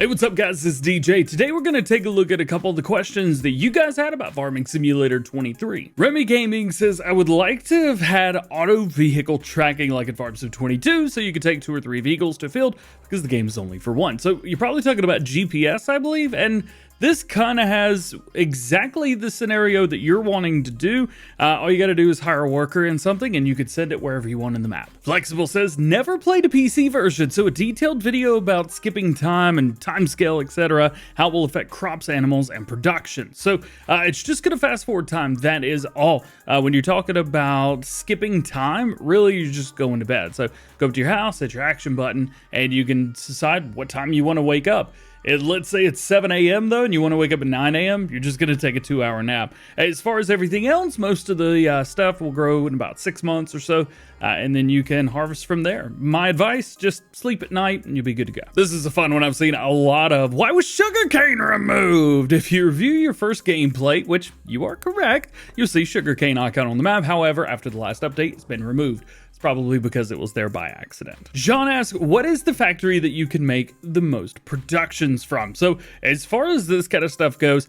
Hey, what's up guys, this is DJ. Today we're going to take a look at a couple of the questions that you guys had about Farming Simulator 23. Remy Gaming says, I would like to have had auto vehicle tracking like in Farm Sim 22 so you could take 2 or 3 vehicles to a field because the game is only for 1. So you're probably talking about GPS, I believe, and this kind of has exactly the scenario that you're wanting to do. All you got to do is hire a worker in something and you could send it wherever you want in the map. Flexible says, never played a PC version, so a detailed video about skipping time and time scale, etc., how it will affect crops, animals, and production. So it's just going to fast forward time. That is all. When you're talking about skipping time, really you're just going to bed. So go up to your house, hit your action button, and you can decide what time you want to wake up. Let's say it's 7 a.m. though, and you want to wake up at 9 a.m., you're just going to take a 2-hour nap. As far as everything else, most of the stuff will grow in about 6 months or so, and then you can harvest from there. My advice, just sleep at night and you'll be good to go. This is a fun one I've seen a lot of. Why was sugarcane removed? If you review your first gameplay, which you are correct, you'll see sugarcane icon on the map. However, after the last update, it's been removed. Probably because it was there by accident. John asks, what is the factory that you can make the most productions from? So as far as this kind of stuff goes,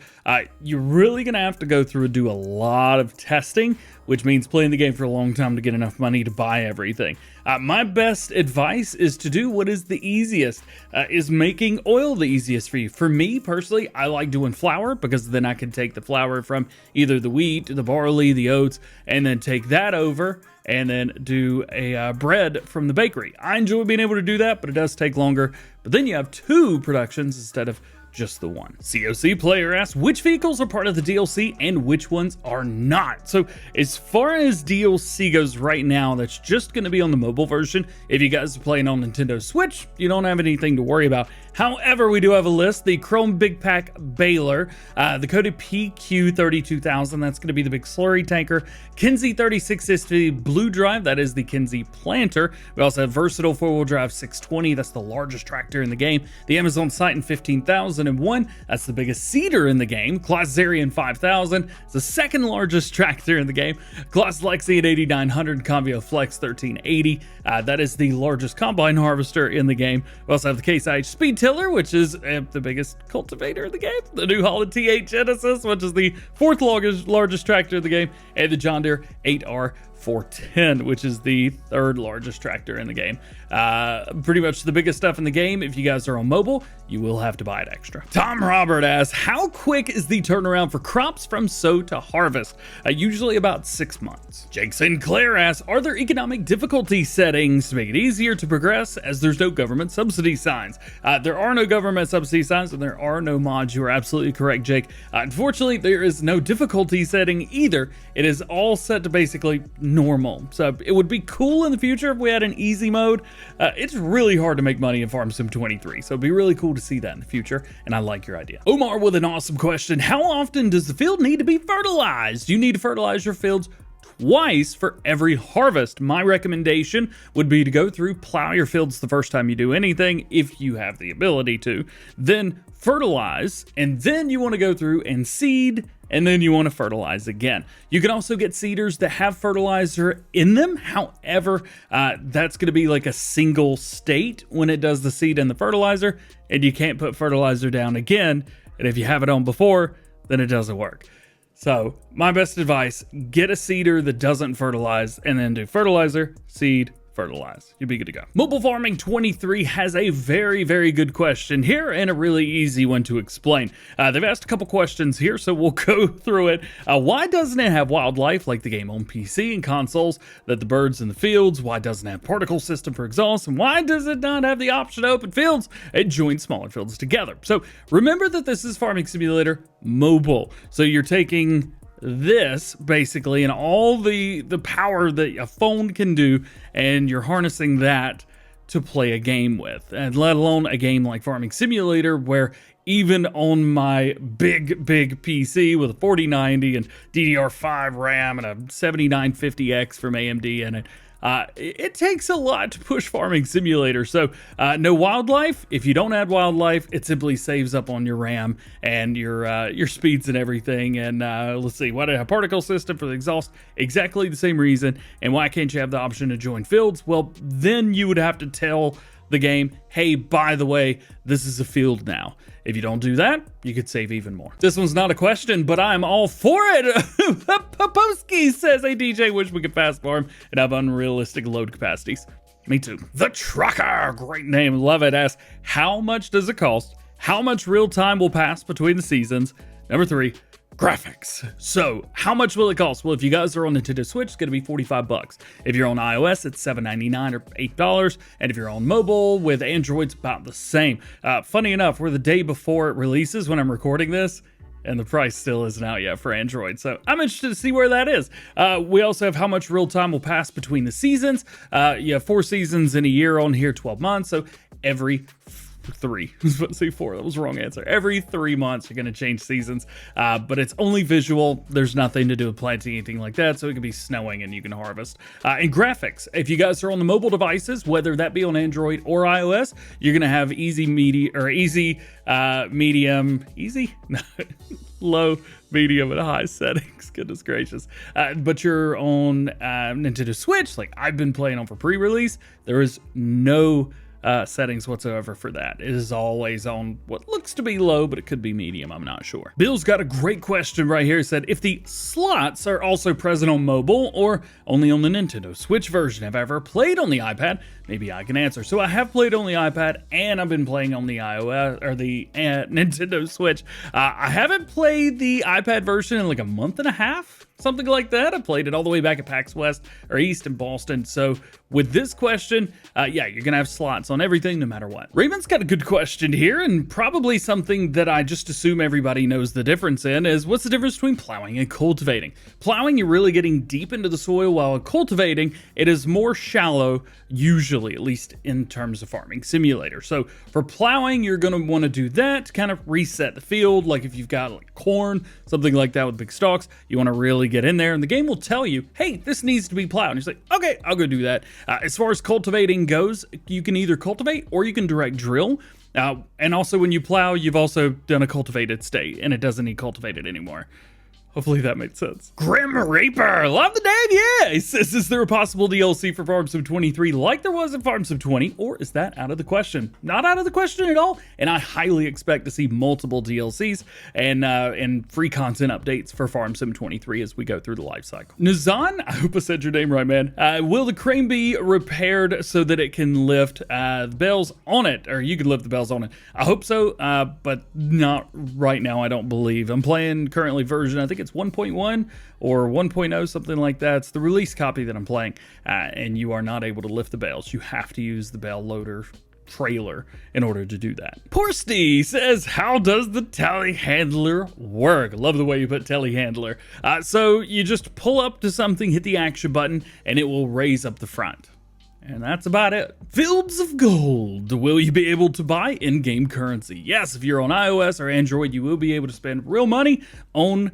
you're really gonna have to go through and do a lot of testing, which means playing the game for a long time to get enough money to buy everything. My best advice is to do what is the easiest. Is making oil the easiest for you? For me personally, I like doing flour because then I can take the flour from either the wheat, the barley, the oats, and then take that over and then do a bread from the bakery. I enjoy being able to do that, but it does take longer. But then you have 2 productions instead of just the 1. COC player asks, which vehicles are part of the DLC and which ones are not? So as far as DLC goes right now, that's just going to be on the mobile version. If you guys are playing on Nintendo Switch, you don't have anything to worry about. However, we do have a list. The Chrome Big Pack Baler, the coded PQ32000, that's going to be the big slurry tanker. Kinsey 3660 Blue Drive, that is the Kinsey planter. We also have Versatile 4-wheel drive 620, that's the largest tractor in the game. The Amazon Titan 15001, that's the biggest seeder in the game. Claas Zarian 5000, it's the second largest tractor in the game. Claas Lexian 8900, Convio Flex 1380, that is the largest combine harvester in the game. We also have the Case IH Speed Tiller, which is the biggest cultivator in the game. The New Holland T8 Genesis, which is the 4th largest tractor in the game. And the John Deere 8R410, which is the 3rd largest tractor in the game. Pretty much the biggest stuff in the game. If you guys are on mobile, you will have to buy it extra. Tom Robert asks, how quick is the turnaround for crops from sow to harvest? Usually about 6 months. Jake Sinclair asks, are there economic difficulty settings to make it easier to progress as there's no government subsidy signs? There are no government subsidy signs and there are no mods. You are absolutely correct, Jake. Unfortunately, there is no difficulty setting either. It is all set to basically normal. So it would be cool in the future if we had an easy mode. It's really hard to make money in Farm Sim 23, so it'd be really cool to see that in the future, and I like your idea. Omar with an awesome question. How often does the field need to be fertilized? You need to fertilize your fields twice for every harvest. My recommendation would be to go through, plow your fields the first time you do anything, if you have the ability to, then fertilize, and then you want to go through and seed, and then you want to fertilize again. You can also get seeders that have fertilizer in them. However, that's going to be like a single state when it does the seed and the fertilizer, and you can't put fertilizer down again. And if you have it on before, then it doesn't work. So my best advice, get a seeder that doesn't fertilize and then do fertilizer, seed, fertilize. You'll be good to go. Mobile Farming 23 has a very, very good question here and a really easy one to explain. They've asked a couple questions here, so we'll go through it. Why doesn't it have wildlife like the game on PC and consoles, that the birds in the fields? Why doesn't it have particle system for exhaust? And why does it not have the option to open fields and join smaller fields together? So remember that this is Farming Simulator Mobile. So you're taking this basically and all the power that a phone can do, and you're harnessing that to play a game with, and let alone a game like Farming Simulator, where even on my big PC with a 4090 and DDR5 RAM and a 7950X from AMD in it, it takes a lot to push Farming Simulator. So no wildlife. If you don't add wildlife, it simply saves up on your RAM and your speeds and everything. And let's see, why do I have particle system for the exhaust? Exactly the same reason. And why can't you have the option to join fields? Well, then you would have to tell the game, hey, by the way, this is a field now. If you don't do that, you could save even more. This one's not a question, but I'm all for it. Poposky says, hey DJ, wish we could fast farm and have unrealistic load capacities. Me too. The Trucker, great name, love it. Asks, how much does it cost? How much real time will pass between the seasons? Number 3, graphics. So how much will it cost? Well, if you guys are on Nintendo Switch, it's gonna be 45 bucks. If you're on iOS, it's $7.99 or $8. And if you're on mobile with Android, it's about the same. Funny enough, we're the day before it releases when I'm recording this, and the price still isn't out yet for Android. So I'm interested to see where that is. We also have how much real time will pass between the seasons. You have 4 seasons in a year on here, 12 months. So every 3. I was about to say 4. That was the wrong answer. Every 3 months, you're going to change seasons, but it's only visual. There's nothing to do with planting, anything like that, so it can be snowing and you can harvest. And graphics, if you guys are on the mobile devices, whether that be on Android or iOS, you're going to have low, medium, and high settings. Goodness gracious. But you're on Nintendo Switch, like I've been playing on for pre-release, there is no settings whatsoever for that. It is always on what looks to be low, but it could be medium, I'm not sure. Bill's got a great question right here. He said, if the slots are also present on mobile or only on the Nintendo Switch version, have I ever played on the iPad? Maybe I can answer. So I have played on the iPad and I've been playing on the iOS or the Nintendo Switch. I haven't played the iPad version in like a month and a half, something like that. I played it all the way back at PAX West or East in Boston. So with this question, yeah, you're gonna have slots on everything no matter what. Raymond's got a good question here, and probably something that I just assume everybody knows the difference in is, what's the difference between plowing and cultivating? Plowing, you're really getting deep into the soil, while cultivating, it is more shallow, usually, at least in terms of Farming Simulator. So for plowing, you're gonna wanna do that to kind of reset the field. Like if you've got like corn, something like that with big stalks, you wanna really get in there, and the game will tell you, hey, this needs to be plowed. And you're like, okay, I'll go do that. As far as cultivating goes, you can either cultivate or you can direct drill. And also when you plow, you've also done a cultivated state, and it doesn't need cultivated anymore. Hopefully that made sense. Grim Reaper, love the name, yeah! He says, is there a possible DLC for Farm Sim 23 like there was in Farm Sim 20, or is that out of the question? Not out of the question at all, and I highly expect to see multiple DLCs and free content updates for Farm Sim 23 as we go through the life cycle. Nazan, I hope I said your name right, man. Will the crane be repaired so that it can lift the bells on it, or you can lift the bells on it? I hope so, but not right now, I don't believe. I'm playing currently version, I think it's 1.1 or 1.0, something like that. It's the release copy that I'm playing, and you are not able to lift the bales. You have to use the bale loader trailer in order to do that. Porsty says, how does the telehandler work? Love the way you put telehandler. So you just pull up to something, hit the action button, and it will raise up the front. And that's about it. Fields of Gold. Will you be able to buy in-game currency? Yes, if you're on iOS or Android, you will be able to spend real money on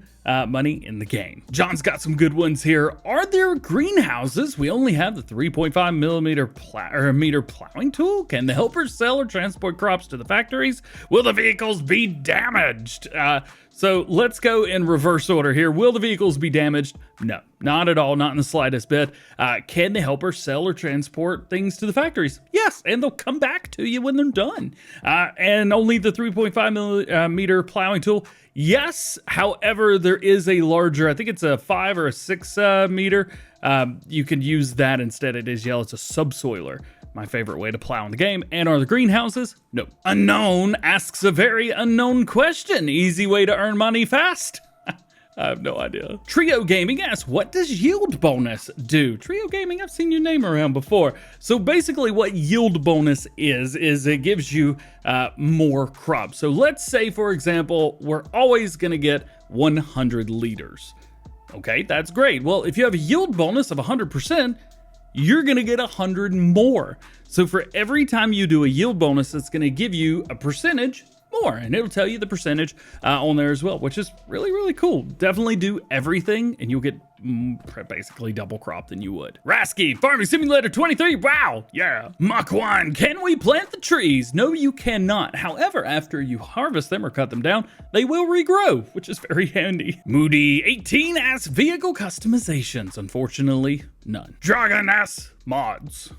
money in the game. John's got some good ones here. Are there greenhouses? We only have the 3.5 millimeter meter plowing tool. Can the helpers sell or transport crops to the factories? Will the vehicles be damaged? So let's go in reverse order here. Will the vehicles be damaged? No, not at all, not in the slightest bit. Can the helpers sell or transport things to the factories? Yes, and they'll come back to you when they're done. And only the 3.5 millimeter plowing tool? Yes, however, there is a larger, I think it's a 5 or a 6 meter. You can use that instead. It is yellow, it's a subsoiler. My favorite way to plow in the game. And are the greenhouses? No. Unknown asks a very unknown question. Easy way to earn money fast? I have no idea. Trio Gaming asks, what does yield bonus do? Trio Gaming, I've seen your name around before. So basically what yield bonus is it gives you more crops. So let's say, for example, we're always gonna get 100 liters. Okay, that's great. Well, if you have a yield bonus of 100%, you're gonna get 100 more. So for every time you do a yield bonus, it's gonna give you a percentage more, and it'll tell you the percentage on there as well, which is really, really cool. Definitely do everything, and you'll get basically double crop than you would. Rasky, Farming Simulator 23, wow, yeah. Mach 1, can we plant the trees? No, you cannot. However, after you harvest them or cut them down, they will regrow, which is very handy. Moody 18 asks, vehicle customizations. Unfortunately, none. Dragon asks, mods.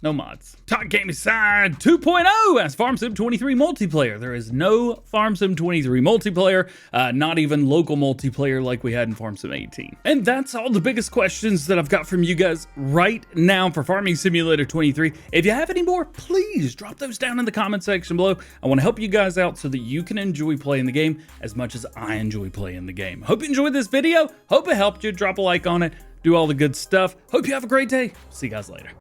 No mods. Talk Gaming Side 2.0 as Farm Sim 23 multiplayer. There is no Farm Sim 23 multiplayer, not even local multiplayer like we had in Farm Sim 18. And that's all the biggest questions that I've got from you guys right now for Farming Simulator 23. If you have any more, please drop those down in the comment section below. I want to help you guys out so that you can enjoy playing the game as much as I enjoy playing the game. Hope you enjoyed this video. Hope it helped you. Drop a like on it. Do all the good stuff. Hope you have a great day. See you guys later.